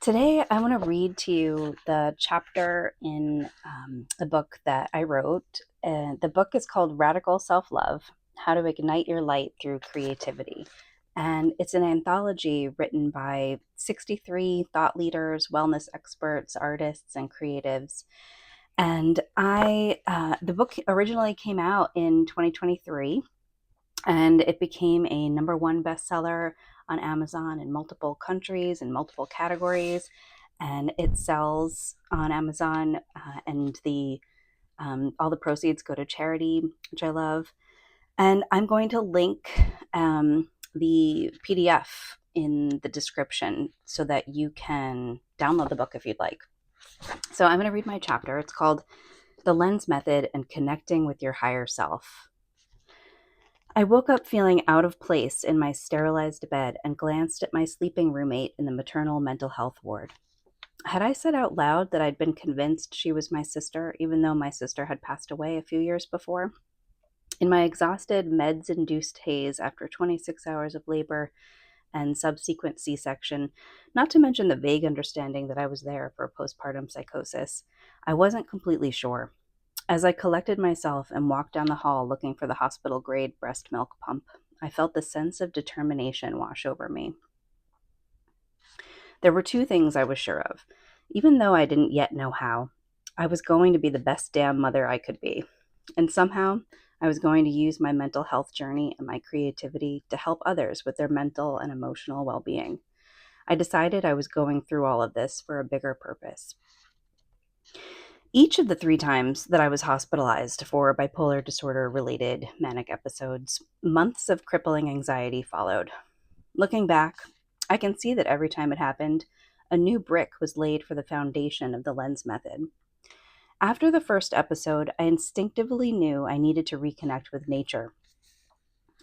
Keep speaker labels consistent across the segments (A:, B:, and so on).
A: Today, I want to read to you the chapter in the book that I wrote. The book is called Radical Self Love: How to Ignite Your Light Through Creativity. And it's an anthology written by 63 thought leaders, wellness experts, artists, and creatives. The book originally came out in 2023, and it became a number one bestseller on Amazon in multiple countries and multiple categories. And it sells on Amazon, and the all the proceeds go to charity, which I love. And I'm going to link the PDF in the description so that you can download the book if you'd like. So I'm going to read my chapter. It's called The Lens Method and Connecting with Your Higher Self. I woke up feeling out of place in my sterilized bed and glanced at my sleeping roommate in the maternal mental health ward. Had I said out loud that I'd been convinced she was my sister, even though my sister had passed away a few years before? In my exhausted, meds induced haze after 26 hours of labor and subsequent C section, not to mention the vague understanding that I was there for postpartum psychosis, I wasn't completely sure. As I collected myself and walked down the hall looking for the hospital grade breast milk pump, I felt the sense of determination wash over me. There were two things I was sure of, even though I didn't yet know how. I was going to be the best damn mother I could be. And somehow, I was going to use my mental health journey and my creativity to help others with their mental and emotional well being. I decided I was going through all of this for a bigger purpose. Each of the 3 times that I was hospitalized for bipolar disorder related manic episodes, months of crippling anxiety followed. Looking back, I can see that every time it happened, a new brick was laid for the foundation of the lens method. After the first episode, I instinctively knew I needed to reconnect with nature.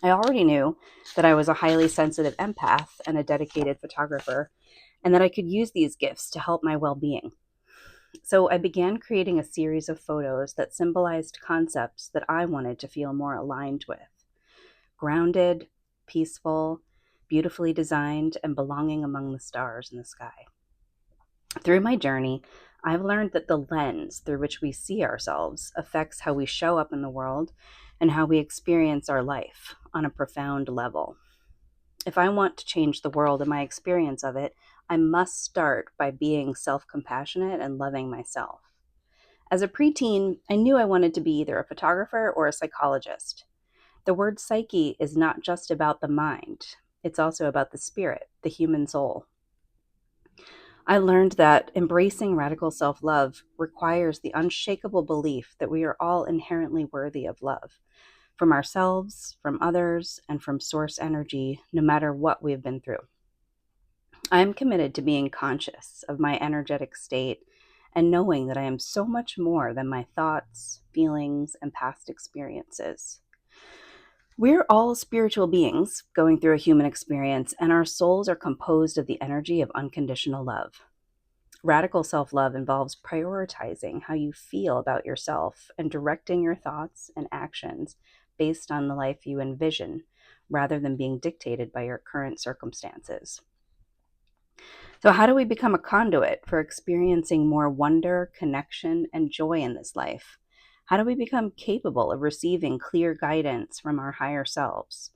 A: I already knew that I was a highly sensitive empath and a dedicated photographer, and that I could use these gifts to help my well being. So I began creating a series of photos that symbolized concepts that I wanted to feel more aligned with: grounded, peaceful, beautifully designed, and belonging among the stars in the sky. Through my journey, I've learned that the lens through which we see ourselves affects how we show up in the world and how we experience our life on a profound level. If I want to change the world and my experience of it, I must start by being self-compassionate and loving myself. As a preteen, I knew I wanted to be either a photographer or a psychologist. The word psyche is not just about the mind, it's also about the spirit, the human soul. I learned that embracing radical self love requires the unshakable belief that we are all inherently worthy of love, from ourselves, from others, and from source energy, no matter what we've been through. I am committed to being conscious of my energetic state and knowing that I am so much more than my thoughts, feelings, and past experiences. We're all spiritual beings going through a human experience, and our souls are composed of the energy of unconditional love. Radical self love involves prioritizing how you feel about yourself and directing your thoughts and actions based on the life you envision, rather than being dictated by your current circumstances. So, how do we become a conduit for experiencing more wonder, connection, and joy in this life? How do we become capable of receiving clear guidance from our higher selves?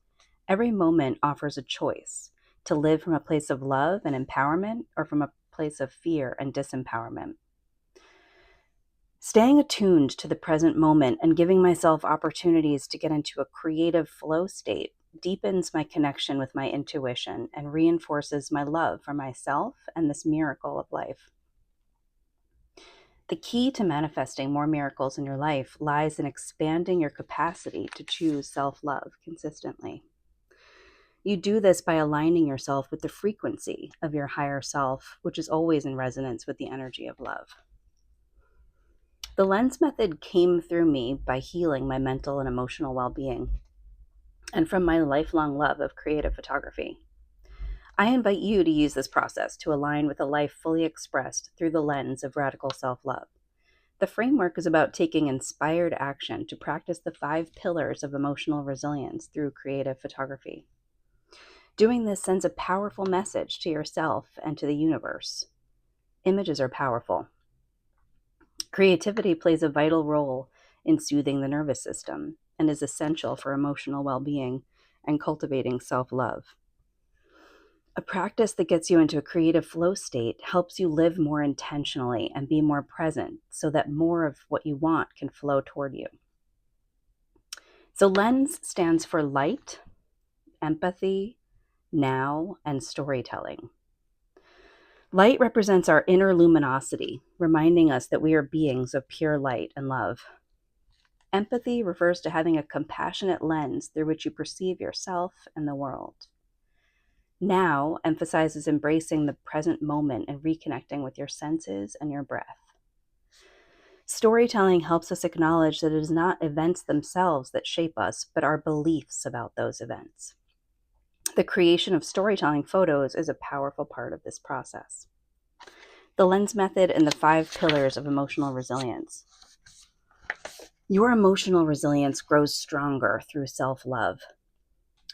A: Every moment offers a choice: to live from a place of love and empowerment, or from a place of fear and disempowerment. Staying attuned to the present moment and giving myself opportunities to get into a creative flow state deepens my connection with my intuition and reinforces my love for myself and this miracle of life. The key to manifesting more miracles in your life lies in expanding your capacity to choose self-love consistently. You do this by aligning yourself with the frequency of your higher self, which is always in resonance with the energy of love. The lens method came through me by healing my mental and emotional well-being, and from my lifelong love of creative photography. I invite you to use this process to align with a life fully expressed through the lens of radical self-love. The framework is about taking inspired action to practice the 5 pillars of emotional resilience through creative photography. Doing this sends a powerful message to yourself and to the universe. Images are powerful. Creativity plays a vital role in soothing the nervous system and is essential for emotional well-being and cultivating self-love. A practice that gets you into a creative flow state helps you live more intentionally and be more present so that more of what you want can flow toward you. So LENS stands for light, empathy, now, and storytelling. Light represents our inner luminosity, reminding us that we are beings of pure light and love. Empathy refers to having a compassionate lens through which you perceive yourself and the world. Now emphasizes embracing the present moment and reconnecting with your senses and your breath. Storytelling helps us acknowledge that it is not events themselves that shape us, but our beliefs about those events. The creation of storytelling photos is a powerful part of this process. The LENS method and the 5 pillars of emotional resilience. Your emotional resilience grows stronger through self-love.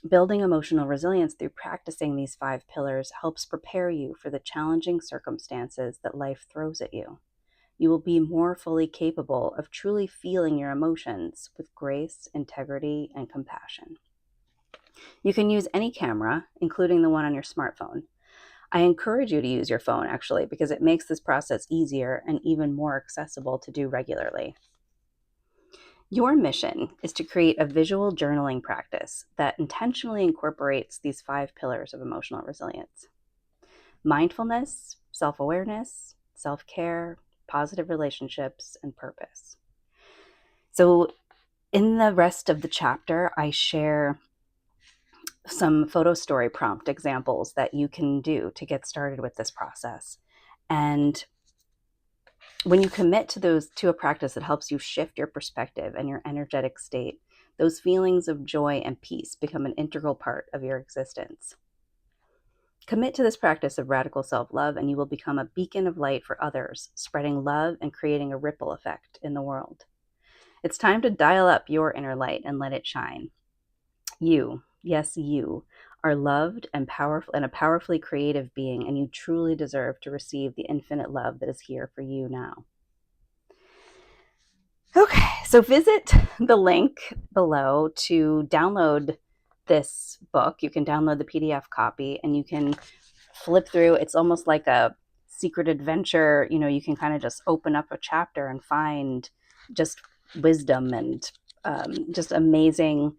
A: Building emotional resilience through practicing these 5 pillars helps prepare you for the challenging circumstances that life throws at you. You will be more fully capable of truly feeling your emotions with grace, integrity, and compassion. You can use any camera, including the one on your smartphone. I encourage you to use your phone, actually, because it makes this process easier and even more accessible to do regularly. Your mission is to create a visual journaling practice that intentionally incorporates these 5 pillars of emotional resilience: mindfulness, self-awareness, self-care, positive relationships, and purpose. So in the rest of the chapter, I share some photo story prompt examples that you can do to get started with this process. And when you commit to a practice that helps you shift your perspective and your energetic state, those feelings of joy and peace become an integral part of your existence. Commit to this practice of radical self-love, and you will become a beacon of light for others, spreading love and creating a ripple effect in the world. It's time to dial up your inner light and let it shine. You, yes, you, are loved and powerful and a powerfully creative being, and you truly deserve to receive the infinite love that is here for you now. Okay, so visit the link below to download this book. You can download the PDF copy and you can flip through. It's almost like a secret adventure. You can kind of just open up a chapter and find just wisdom and just amazing,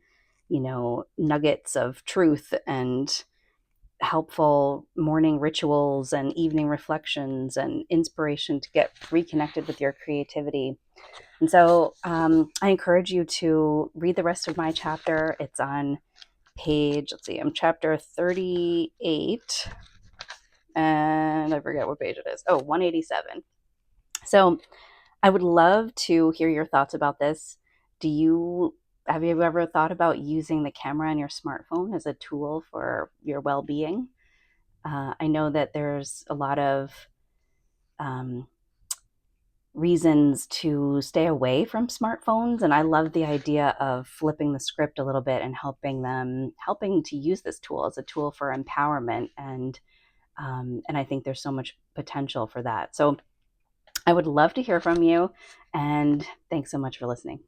A: nuggets of truth and helpful morning rituals and evening reflections and inspiration to get reconnected with your creativity. And so I encourage you to read the rest of my chapter. It's on page, I'm chapter 38, and I forget what page it is. 187. So I would love to hear your thoughts about this. Have you ever thought about using the camera on your smartphone as a tool for your well-being? I know that there's a lot of reasons to stay away from smartphones, and I love the idea of flipping the script a little bit and helping to use this tool as a tool for empowerment, and I think there's so much potential for that. So I would love to hear from you, and thanks so much for listening.